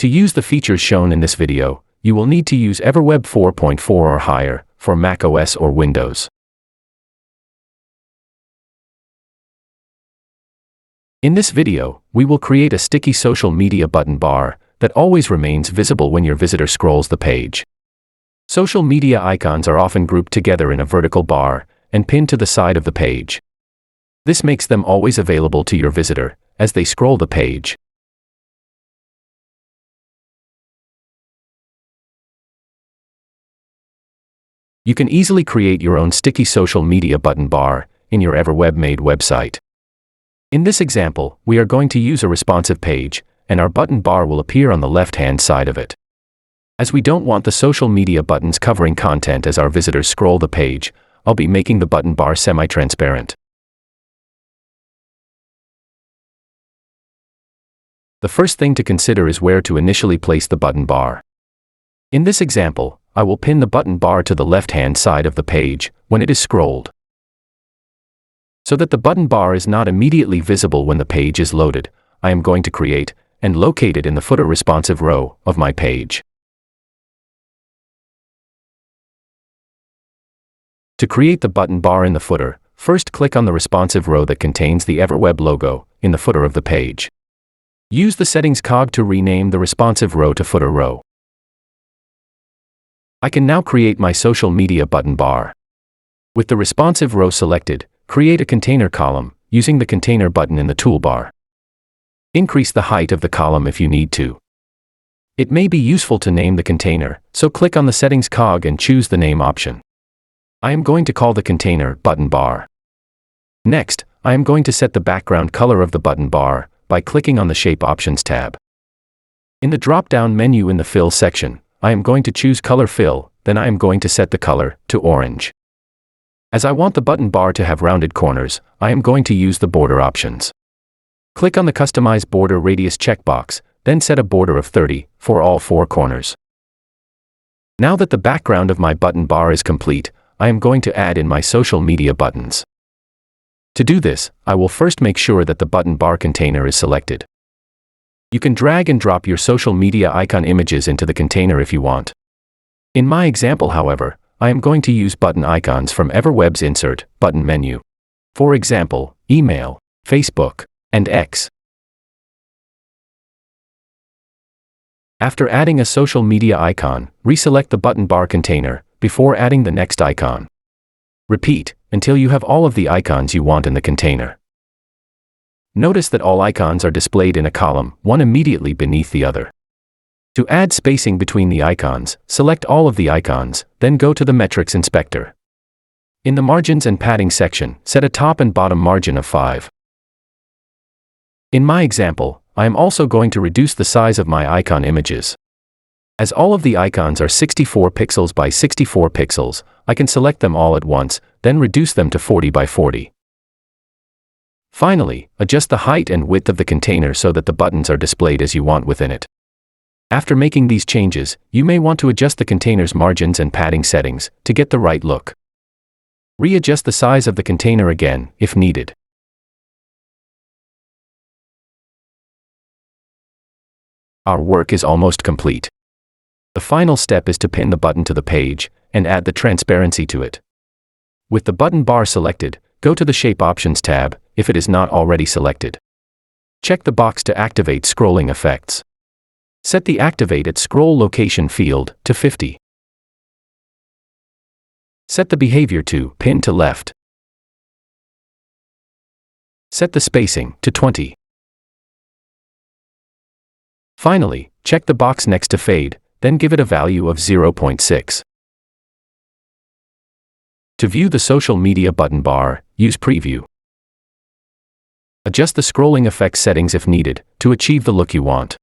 To use the features shown in this video, you will need to use EverWeb 4.4 or higher for macOS or Windows. In this video, we will create a sticky social media button bar that always remains visible when your visitor scrolls the page. Social media icons are often grouped together in a vertical bar and pinned to the side of the page. This makes them always available to your visitor as they scroll the page. You can easily create your own sticky social media button bar in your EverWeb made website. In this example, we are going to use a responsive page, and our button bar will appear on the left-hand side of it. As we don't want the social media buttons covering content as our visitors scroll the page, I'll be making the button bar semi-transparent. The first thing to consider is where to initially place the button bar. In this example, I will pin the button bar to the left-hand side of the page when it is scrolled, so that the button bar is not immediately visible when the page is loaded. I am going to create and locate it in the footer responsive row of my page. To create the button bar in the footer, first click on the responsive row that contains the EverWeb logo in the footer of the page. Use the settings cog to rename the responsive row to footer row. I can now create my social media button bar. With the responsive row selected, create a container column using the container button in the toolbar. Increase the height of the column if you need to. It may be useful to name the container, so click on the settings cog and choose the name option. I am going to call the container button bar. Next, I am going to set the background color of the button bar by clicking on the Shape Options tab. In the drop-down menu in the Fill section, I am going to choose Color Fill, then I am going to set the color to orange. As I want the button bar to have rounded corners, I am going to use the border options. Click on the Customize Border Radius checkbox, then set a border of 30 for all 4 corners. Now that the background of my button bar is complete, I am going to add in my social media buttons. To do this, I will first make sure that the button bar container is selected. You can drag and drop your social media icon images into the container if you want. In my example, however, I am going to use button icons from EverWeb's Insert button menu. For example, email, Facebook, and X. After adding a social media icon, reselect the button bar container before adding the next icon. Repeat until you have all of the icons you want in the container. Notice that all icons are displayed in a column, one immediately beneath the other. To add spacing between the icons, select all of the icons, then go to the Metrics Inspector. In the Margins and Padding section, set a top and bottom margin of 5. In my example, I am also going to reduce the size of my icon images. As all of the icons are 64 pixels by 64 pixels, I can select them all at once, then reduce them to 40 by 40. Finally, adjust the height and width of the container so that the buttons are displayed as you want within it. After making these changes, you may want to adjust the container's margins and padding settings to get the right look. Readjust the size of the container again if needed. Our work is almost complete. The final step is to pin the button to the page and add the transparency to it. With the button bar selected, go to the Shape Options tab if it is not already selected. Check the box to activate scrolling effects. Set the Activate at Scroll Location field to 50. Set the behavior to Pin to Left. Set the spacing to 20. Finally, check the box next to Fade, then give it a value of 0.6. To view the social media button bar, use Preview. Adjust the scrolling effects settings if needed to achieve the look you want.